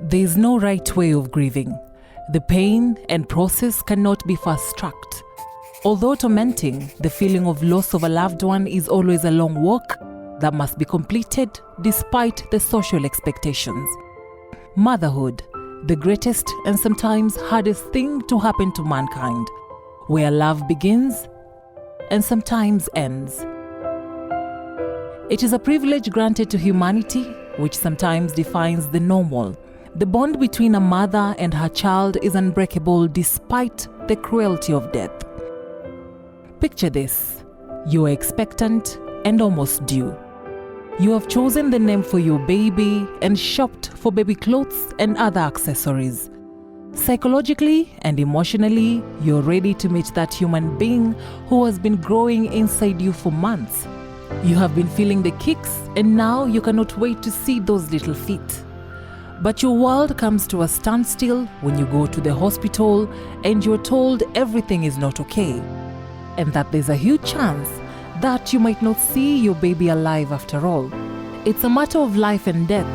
There is no right way of grieving. The pain and process cannot be fast-tracked. Although tormenting, the feeling of loss of a loved one is always a long walk that must be completed despite the social expectations. Motherhood, the greatest and sometimes hardest thing to happen to mankind, where love begins and sometimes ends. It is a privilege granted to humanity, which sometimes defines the normal. The bond between a mother and her child is unbreakable despite the cruelty of death. Picture this: you are expectant and almost due. You have chosen the name for your baby and shopped for baby clothes and other accessories. Psychologically and emotionally, you're ready to meet that human being who has been growing inside you for months. You have been feeling the kicks and now you cannot wait to see those little feet. But your world comes to a standstill when you go to the hospital and you're told everything is not okay, and that there's a huge chance that you might not see your baby alive after all. It's a matter of life and death.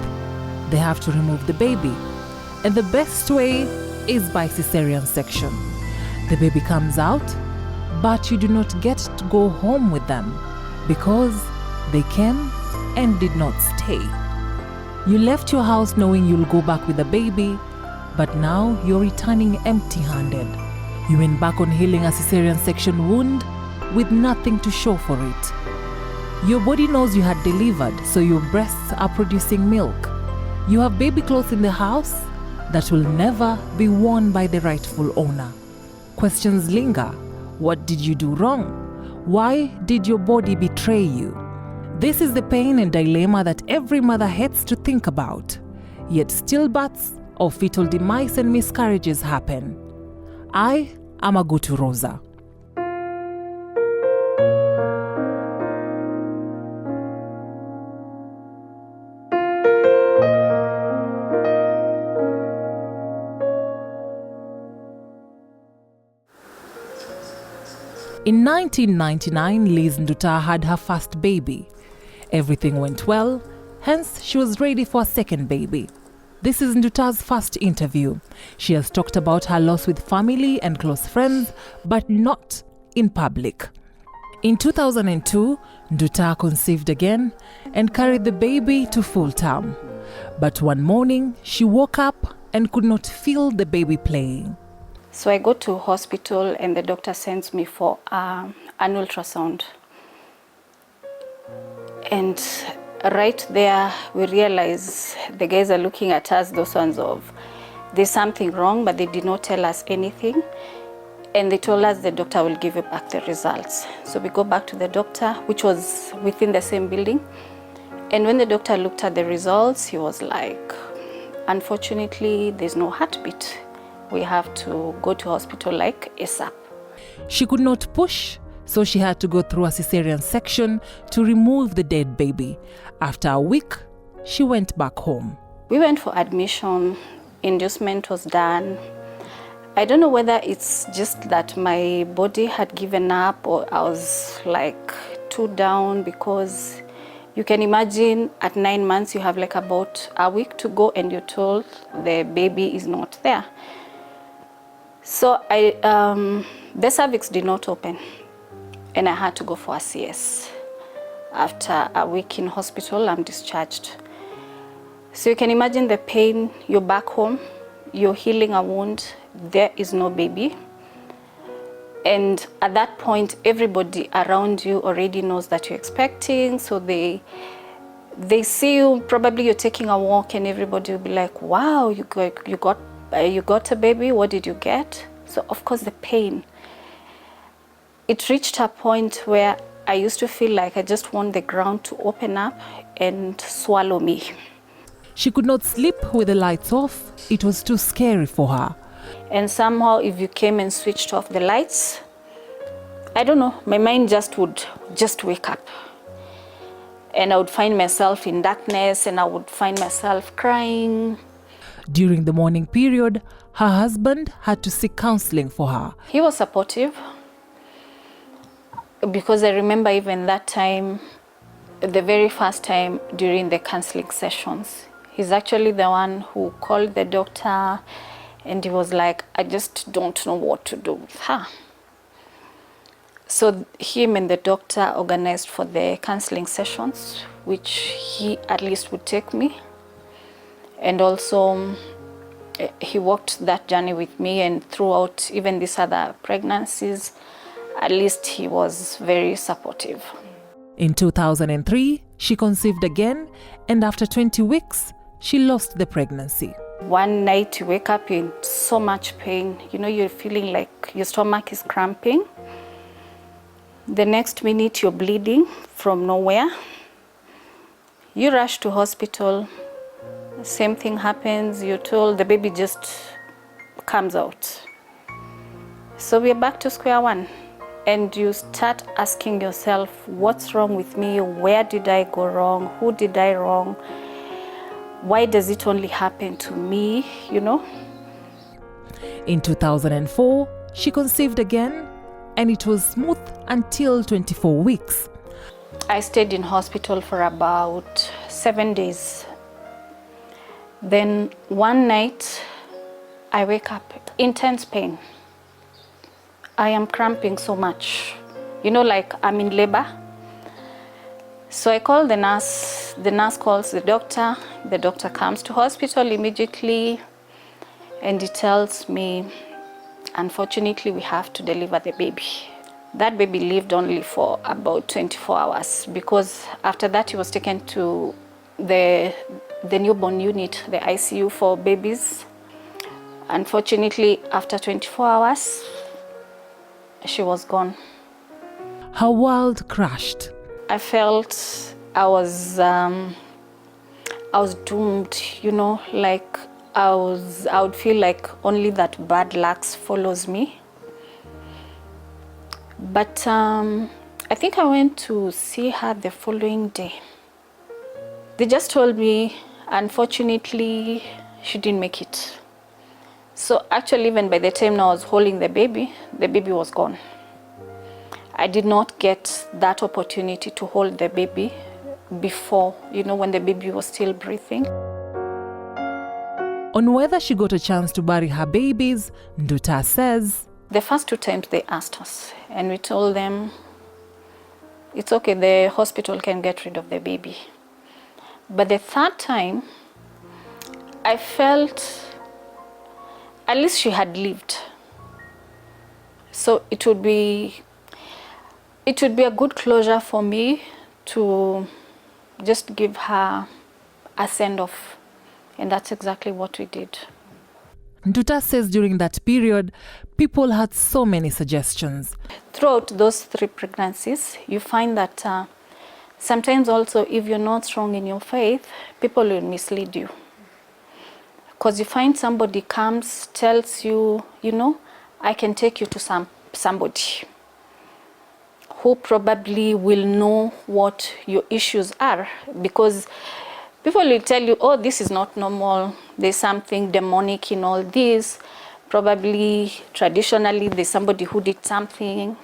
They have to remove the baby, and the best way is by cesarean section. The baby comes out, but you do not get to go home with them because they came and did not stay. You left your house knowing you'll go back with the baby, but now you're returning empty-handed. You went back on healing a cesarean section wound with nothing to show for it. Your body knows you had delivered, so your breasts are producing milk. You have baby clothes in the house that will never be worn by the rightful owner. Questions linger. What did you do wrong? Why did your body betray you? This is the pain and dilemma that every mother hates to think about. Yet stillbirths or fetal demise and miscarriages happen. I am Agutu Rosa. In 1999, Liz Nduta had her first baby. Everything went well, hence she was ready for a second baby. This is Nduta's first interview. She has talked about her loss with family and close friends, but not in public. In 2002, Nduta conceived again and carried the baby to full term. But one morning, she woke up and could not feel the baby playing. So I go to hospital and the doctor sends me for an ultrasound. And right there, we realize the guys are looking at us, those ones of, there's something wrong, but they did not tell us anything. And they told us the doctor will give you back the results. So we go back to the doctor, which was within the same building. And when the doctor looked at the results, he was like, unfortunately, there's no heartbeat. We have to go to hospital like ASAP. She could not push, so she had to go through a cesarean section to remove the dead baby. After a week, she went back home. We went for admission, inducement was done. I don't know whether it's just that my body had given up or I was like too down, because you can imagine at 9 months you have like about a week to go and you're told the baby is not there. So the cervix did not open and I had to go for a CS. After a week in hospital, I'm discharged. So you can imagine the pain. You're back home, you're healing a wound, there is no baby. And at that point, everybody around you already knows that you're expecting, so they see you, probably you're taking a walk and everybody will be like, wow, you got a baby, what did you get? So of course the pain. It reached a point where I used to feel like I just want the ground to open up and swallow me. She could not sleep with the lights off. It was too scary for her. And somehow if you came and switched off the lights, I don't know, my mind would just wake up. And I would find myself in darkness and I would find myself crying. During the morning period, her husband had to seek counseling for her. He was supportive, because I remember even that time, the very first time during the counseling sessions, He's actually the one who called the doctor, and he was like, I just don't know what to do with her. So him and the doctor organized for the counseling sessions, which he at least would take me. And also he walked that journey with me, and throughout even these other pregnancies, at least he was very supportive. In 2003, she conceived again, and after 20 weeks, she lost the pregnancy. One night you wake up in so much pain, you're feeling like your stomach is cramping. The next minute you're bleeding from nowhere. You rush to hospital, same thing happens, you're told the baby just comes out. So we're back to square one, and you start asking yourself, what's wrong with me? Where did I go wrong? Who did I wrong? Why does it only happen to me, In 2004, she conceived again, and it was smooth until 24 weeks. I stayed in hospital for about 7 days. Then one night, I wake up, intense pain. I am cramping so much, like I'm in labor. So I call the nurse calls the doctor comes to hospital immediately, and he tells me, unfortunately, we have to deliver the baby. That baby lived only for about 24 hours, because after that he was taken to the newborn unit, the ICU for babies. Unfortunately, after 24 hours, she was gone. Her world crashed. I felt I was doomed, like I would feel like only that bad luck follows me. But I think I went to see her the following day. They just told me, unfortunately, she didn't make it. So actually, even by the time I was holding the baby was gone. I did not get that opportunity to hold the baby before, when the baby was still breathing. On whether she got a chance to bury her babies, Nduta says, the first 2 times they asked us, and we told them, it's okay, the hospital can get rid of the baby. But the third time, I felt at least she had lived. So it would be a good closure for me to just give her a send-off. And that's exactly what we did. Nduta says during that period, people had so many suggestions. Throughout those 3 pregnancies, you find that sometimes also, if you're not strong in your faith, people will mislead you. Because you find somebody comes, tells you, I can take you to somebody who probably will know what your issues are, because people will tell you, oh, this is not normal, there's something demonic in all this, probably traditionally there's somebody who did something.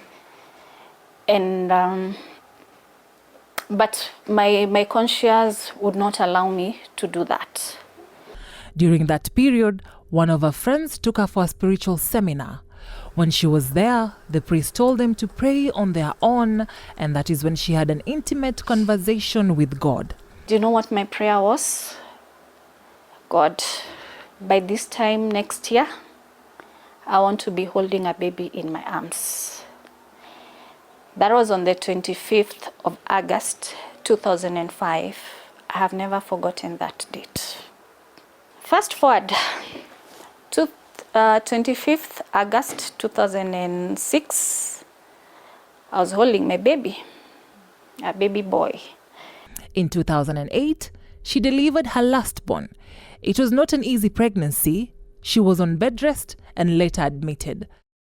And but my conscience would not allow me to do that. During that period, one of her friends took her for a spiritual seminar. When she was there, the priest told them to pray on their own, and that is when she had an intimate conversation with God. Do you know what my prayer was? God, by this time next year, I want to be holding a baby in my arms. That was on the 25th of August, 2005. I have never forgotten that date. Fast forward to 25th August 2006, I was holding my baby, a baby boy. In 2008, she delivered her last born. It was not an easy pregnancy. She was on bed rest and later admitted.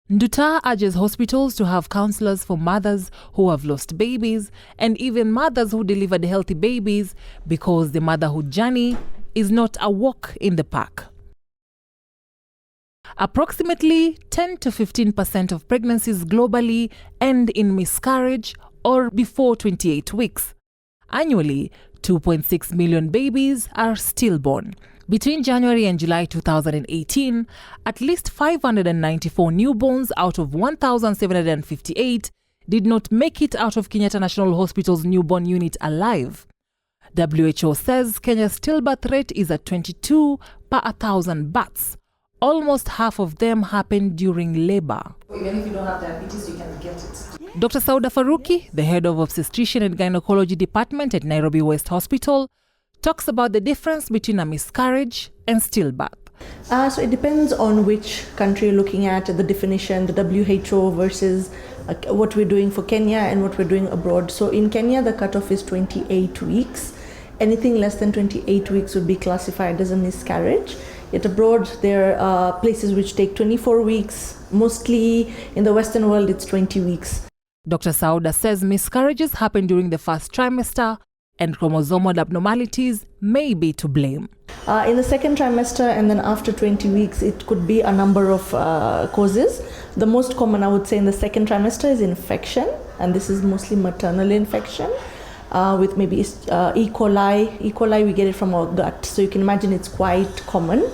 Nduta urges hospitals to have counselors for mothers who have lost babies and even mothers who delivered healthy babies, because the motherhood journey is not a walk in the park. Approximately 10 to 15% of pregnancies globally end in miscarriage or before 28 weeks. Annually, 2.6 million babies are stillborn. Between January and July 2018, at least 594 newborns out of 1,758 did not make it out of Kenyatta National Hospital's newborn unit alive. WHO says Kenya's stillbirth rate is at 22 per 1,000 births. Almost half of them happen during labor. Even if you don't have diabetes, you can get it. Dr. Sauda Faruqi, the head of obstetrician and gynecology department at Nairobi West Hospital, talks about the difference between a miscarriage and stillbirth. So it depends on which country you're looking at, the definition, the WHO versus what we're doing for Kenya and what we're doing abroad. So in Kenya, the cutoff is 28 weeks. Anything less than 28 weeks would be classified as a miscarriage. Yet abroad, there are places which take 24 weeks. Mostly in the Western world, it's 20 weeks. Dr. Sauda says miscarriages happen during the first trimester and chromosomal abnormalities may be to blame. In the second trimester and then after 20 weeks, it could be a number of causes. The most common, I would say, in the second trimester is infection, and this is mostly maternal infection with maybe E. coli. E. coli, we get it from our gut, so you can imagine it's quite common.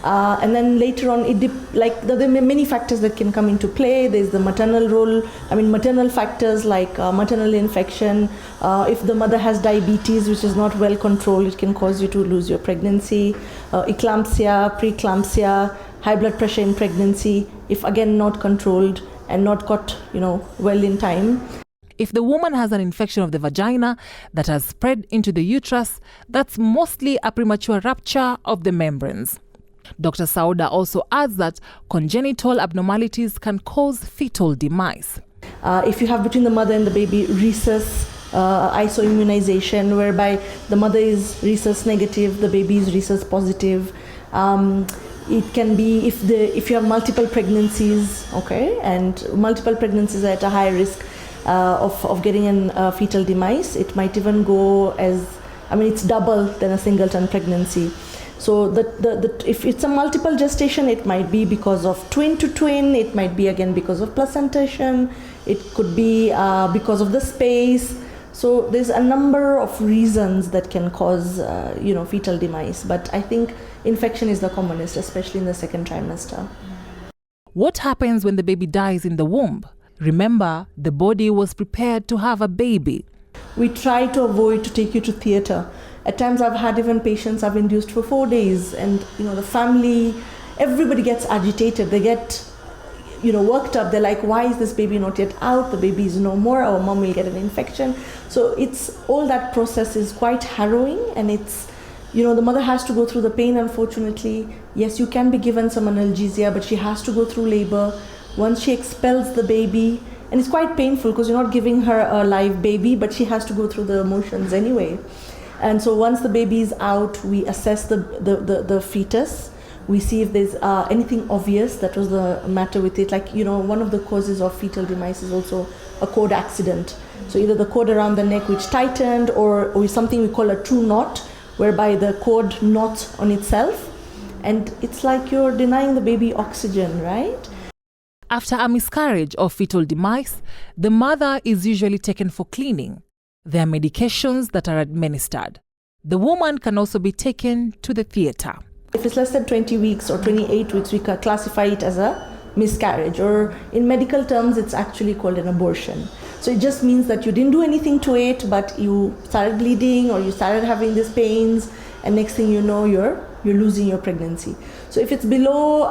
And then later on, there are many factors that can come into play. There's the maternal role, maternal factors like maternal infection. If the mother has diabetes, which is not well controlled, it can cause you to lose your pregnancy. Eclampsia, preeclampsia, high blood pressure in pregnancy, if again not controlled and not caught, well in time. If the woman has an infection of the vagina that has spread into the uterus, that's mostly a premature rupture of the membranes. Dr. Sauda also adds that congenital abnormalities can cause fetal demise. If you have between the mother and the baby rhesus isoimmunization, whereby the mother is rhesus negative, the baby is rhesus positive. It can be if you have multiple pregnancies, okay, and multiple pregnancies are at a high risk of getting a fetal demise. It might even go it's double than a singleton pregnancy. So if it's a multiple gestation, it might be because of twin to twin, it might be again because of placentation, it could be because of the space. So there's a number of reasons that can cause fetal demise, but I think infection is the commonest, especially in the second trimester. What happens when the baby dies in the womb? Remember, the body was prepared to have a baby. We try to avoid to take you to theatre. At times I've had even patients I've induced for 4 days, and the family, everybody gets agitated. They get worked up. They're like, why is this baby not yet out? The baby is no more. Our mom will get an infection. So it's all that process is quite harrowing, and it's the mother has to go through the pain, unfortunately. Yes, you can be given some analgesia, but she has to go through labor. Once she expels the baby, and it's quite painful because you're not giving her a live baby, but she has to go through the emotions anyway. And so once the baby is out, we assess the fetus. We see if there's anything obvious that was the matter with it. Like, one of the causes of fetal demise is also a cord accident. So either the cord around the neck which tightened, or something we call a true knot, whereby the cord knots on itself. And it's like you're denying the baby oxygen, right? After a miscarriage or fetal demise, the mother is usually taken for cleaning. There are medications that are administered. The woman can also be taken to the theatre. If it's less than 20 weeks or 28 weeks, we can classify it as a miscarriage, or in medical terms, it's actually called an abortion. So it just means that you didn't do anything to it, but you started bleeding or you started having these pains, and next thing you know, you're losing your pregnancy. So if it's below,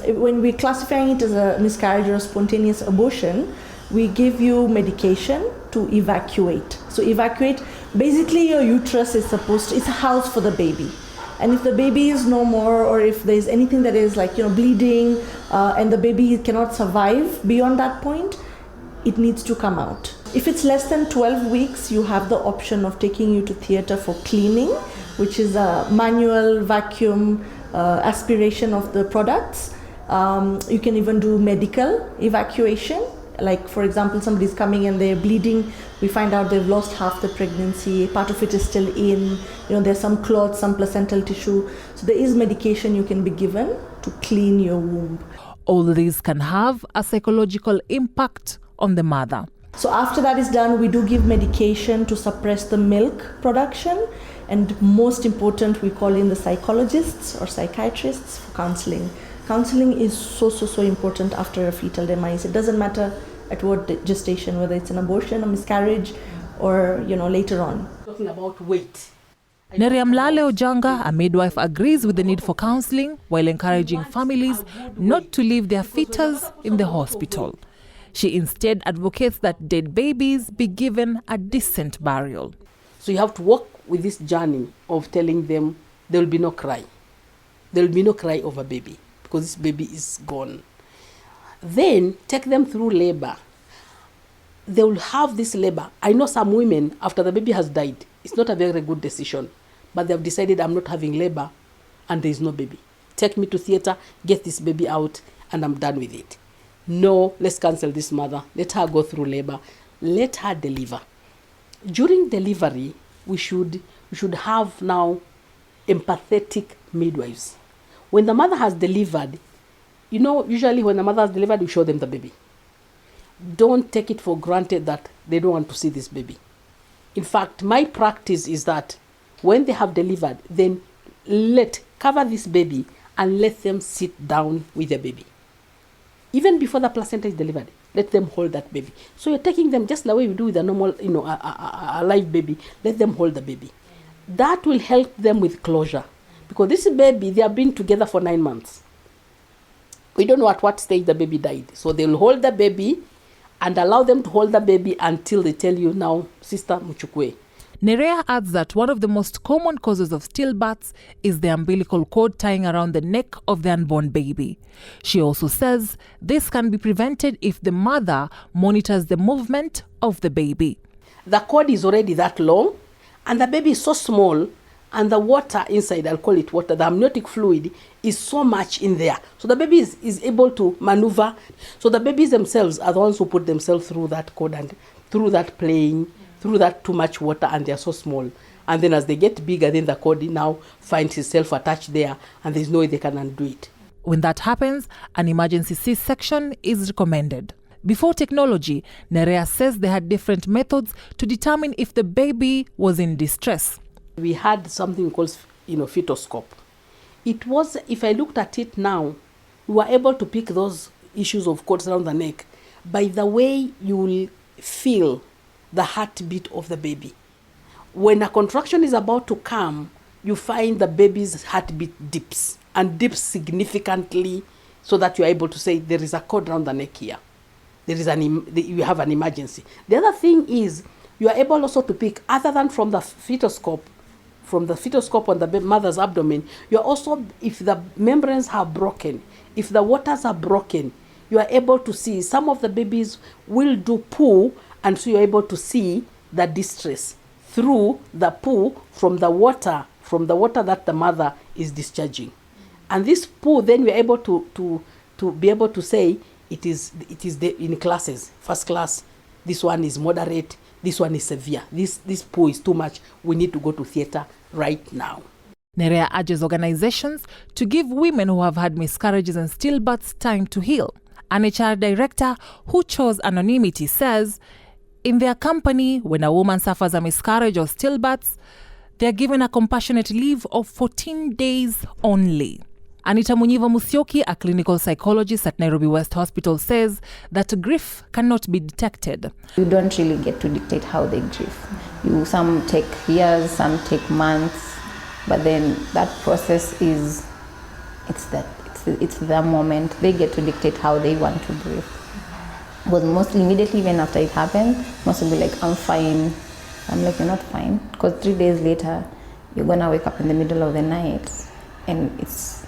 when we're classifying it as a miscarriage or a spontaneous abortion, we give you medication to evacuate. So evacuate, basically your uterus is it's a house for the baby. And if the baby is no more, or if there's anything that is bleeding, and the baby cannot survive beyond that point, it needs to come out. If it's less than 12 weeks, you have the option of taking you to theatre for cleaning, which is a manual vacuum aspiration of the products. You can even do medical evacuation. Like, for example, somebody's coming and they're bleeding. We find out they've lost half the pregnancy. Part of it is still in. There's some clots, some placental tissue. So there is medication you can be given to clean your womb. All these can have a psychological impact on the mother. So after that is done, we do give medication to suppress the milk production. And most important, we call in the psychologists or psychiatrists for counseling. Counseling is so important after a fetal demise. It doesn't matter at what gestation, whether it's an abortion, a miscarriage, or later on. Talking about weight. Neriamlale Ojanga, a midwife, agrees with the need for counseling while encouraging families not to leave their fetus in the hospital. She instead advocates that dead babies be given a decent burial. So you have to walk with this journey of telling them there will be no cry. There will be no cry over baby because this baby is gone. Then take them through labor. They will have this labor. I know some women, after the baby has died, it's not a very good decision, but they have decided, I'm not having labor and there is no baby. Take me to theater, get this baby out, and I'm done with it. No, let's cancel this mother. Let her go through labor. Let her deliver. During delivery, we should have now empathetic midwives. When the mother has delivered, usually when the mother has delivered, we show them the baby. Don't take it for granted that they don't want to see this baby. In fact, my practice is that when they have delivered, then cover this baby and let them sit down with the baby. Even before the placenta is delivered, let them hold that baby. So you're taking them just the way we do with a normal, a live baby. Let them hold the baby. That will help them with closure. Because this baby, they have been together for 9 months. We don't know at what stage the baby died. So they'll hold the baby and allow them to hold the baby until they tell you, now, sister, muchukwe. Nerea adds that one of the most common causes of stillbirths is the umbilical cord tying around the neck of the unborn baby. She also says this can be prevented if the mother monitors the movement of the baby. The cord is already that long and the baby is so small, and the water inside, I'll call it water, the amniotic fluid is so much in there. So the baby is able to maneuver. So the babies themselves are the ones who put themselves through that cord and through that playing, through that too much water, and they're so small. And then as they get bigger, then the cord now finds itself attached there, and there's no way they can undo it. When that happens, an emergency C-section is recommended. Before technology, Nerea says they had different methods to determine if the baby was in distress. We had something called, fetoscope. It was, if I looked at it now, we were able to pick those issues of cords around the neck by the way you will feel the heartbeat of the baby. When a contraction is about to come, you find the baby's heartbeat dips significantly, so that you are able to say there is a cord around the neck here. You have an emergency. The other thing is you are able also to pick, other than from the fetoscope on the mother's abdomen, you are also, if the membranes are broken, if the waters are broken, you are able to see some of the babies will do poo, and so you're able to see the distress through the poo from the water that the mother is discharging. And this poo, then we're able to be able to say it is in classes. First class, this one is moderate, this one is severe. This poo is too much. We need to go to theater right now. Nerea urges organizations to give women who have had miscarriages and stillbirths time to heal. An HR director who chose anonymity says, in their company, when a woman suffers a miscarriage or stillbirths, they are given a compassionate leave of 14 days only. Anita Munyiva Musyoki, a clinical psychologist at Nairobi West Hospital, says that grief cannot be detected. You don't really get to dictate how they grieve. Some take years, some take months, but then that process is, it's the moment. They get to dictate how they want to grieve. Because mostly immediately even after it happened, most will be like, I'm fine. I'm like, you're not fine. Because 3 days later, you're gonna wake up in the middle of the night and it's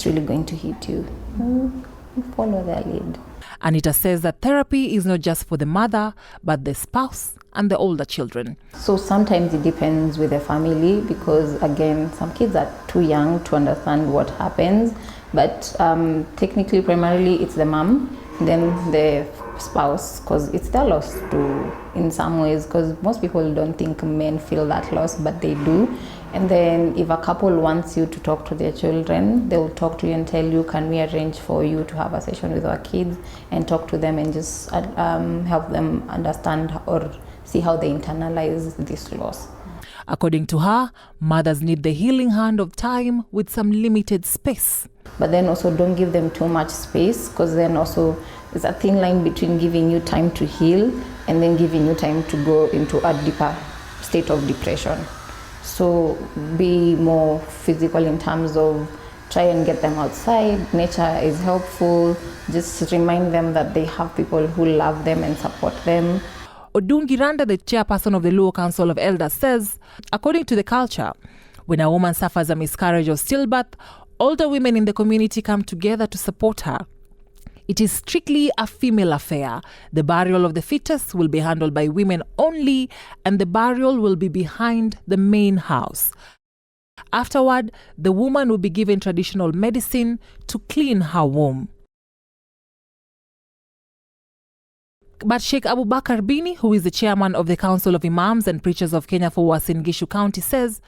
really going to hit you. Follow their lead. Anita says that therapy is not just for the mother, but the spouse and the older children. So sometimes it depends with the family, because again, some kids are too young to understand what happens. But technically, primarily, it's the mom. Then the spouse, because it's their loss too in some ways, because most people don't think men feel that loss, but they do. And then if a couple wants you to talk to their children, they'll talk to you and tell you, can we arrange for you to have a session with our kids and talk to them and just help them understand or see how they internalize this loss. According to her, mothers need the healing hand of time with some limited space. But then also don't give them too much space, because then also there's a thin line between giving you time to heal and then giving you time to go into a deeper state of depression. So be more physical in terms of try and get them outside. Nature is helpful. Just remind them that they have people who love them and support them. Odungi Randa, the chairperson of the Luo Council of Elders, says, according to the culture, when a woman suffers a miscarriage or stillbirth, older women in the community come together to support her. It is strictly a female affair. The burial of the fetus will be handled by women only, and the burial will be behind the main house. Afterward, the woman will be given traditional medicine to clean her womb. But Sheikh Abubakar Bini, who is the chairman of the Council of Imams and Preachers of Kenya for Uasin Gishu County, says,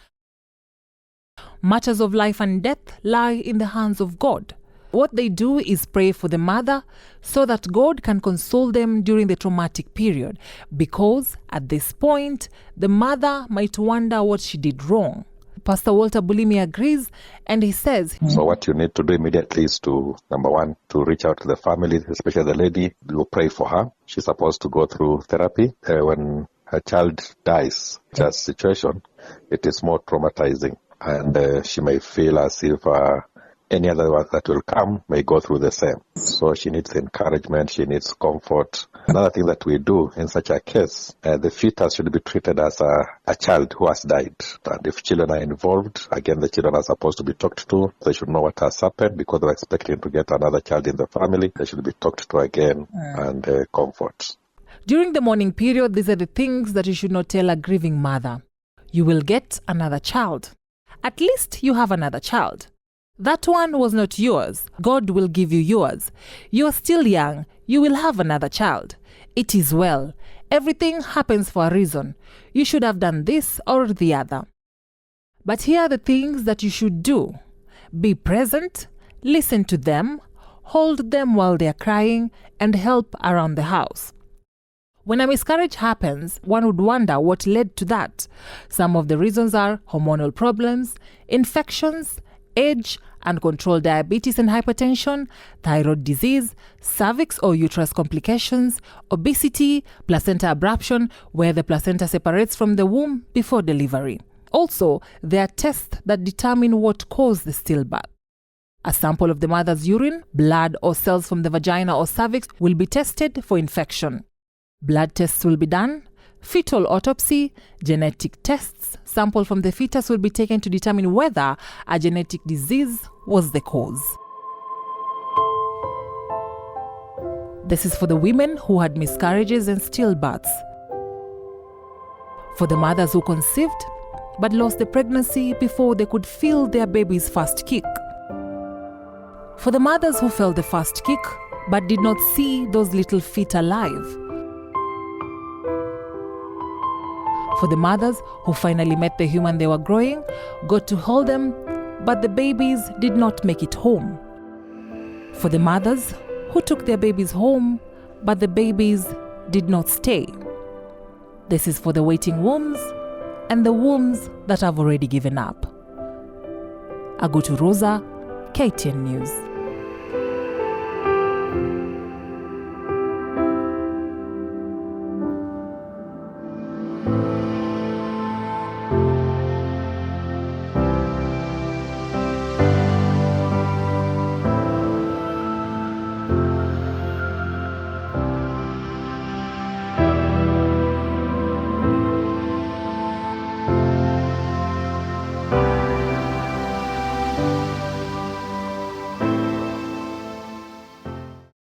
matters of life and death lie in the hands of God. What they do is pray for the mother so that God can console them during the traumatic period, because at this point, the mother might wonder what she did wrong. Pastor Walter Bulimi agrees, and he says, so what you need to do immediately is to, number one, to reach out to the family, especially the lady. You pray for her. She's supposed to go through therapy. When her child dies, that situation, it is more traumatizing, and she may feel as if any other one that will come may go through the same. So she needs encouragement, she needs comfort. Another thing that we do in such a case, the fetus should be treated as a child who has died. And if children are involved, again, the children are supposed to be talked to. They should know what has happened, because they're expecting to get another child in the family. They should be talked to again and comfort. During the mourning period, these are the things that you should not tell a grieving mother. You will get another child. At least you have another child. That one was not yours. God will give you yours. You are still young. You will have another child. It is well. Everything happens for a reason. You should have done this or the other. But here are the things that you should do. Be present, listen to them, hold them while they are crying, and help around the house. When a miscarriage happens, one would wonder what led to that. Some of the reasons are hormonal problems, infections, age, uncontrolled diabetes and hypertension, thyroid disease, cervix or uterus complications, obesity, placenta abruption, where the placenta separates from the womb before delivery. Also, there are tests that determine what caused the stillbirth. A sample of the mother's urine, blood or cells from the vagina or cervix will be tested for infection. Blood tests will be done. Fetal autopsy, genetic tests, sample from the fetus will be taken to determine whether a genetic disease was the cause. This is for the women who had miscarriages and stillbirths. For the mothers who conceived but lost the pregnancy before they could feel their baby's first kick. For the mothers who felt the first kick but did not see those little feet alive. For the mothers who finally met the human they were growing, got to hold them, but the babies did not make it home. For the mothers who took their babies home, but the babies did not stay. This is for the waiting wombs and the wombs that have already given up. Agutu Rosa, KTN News.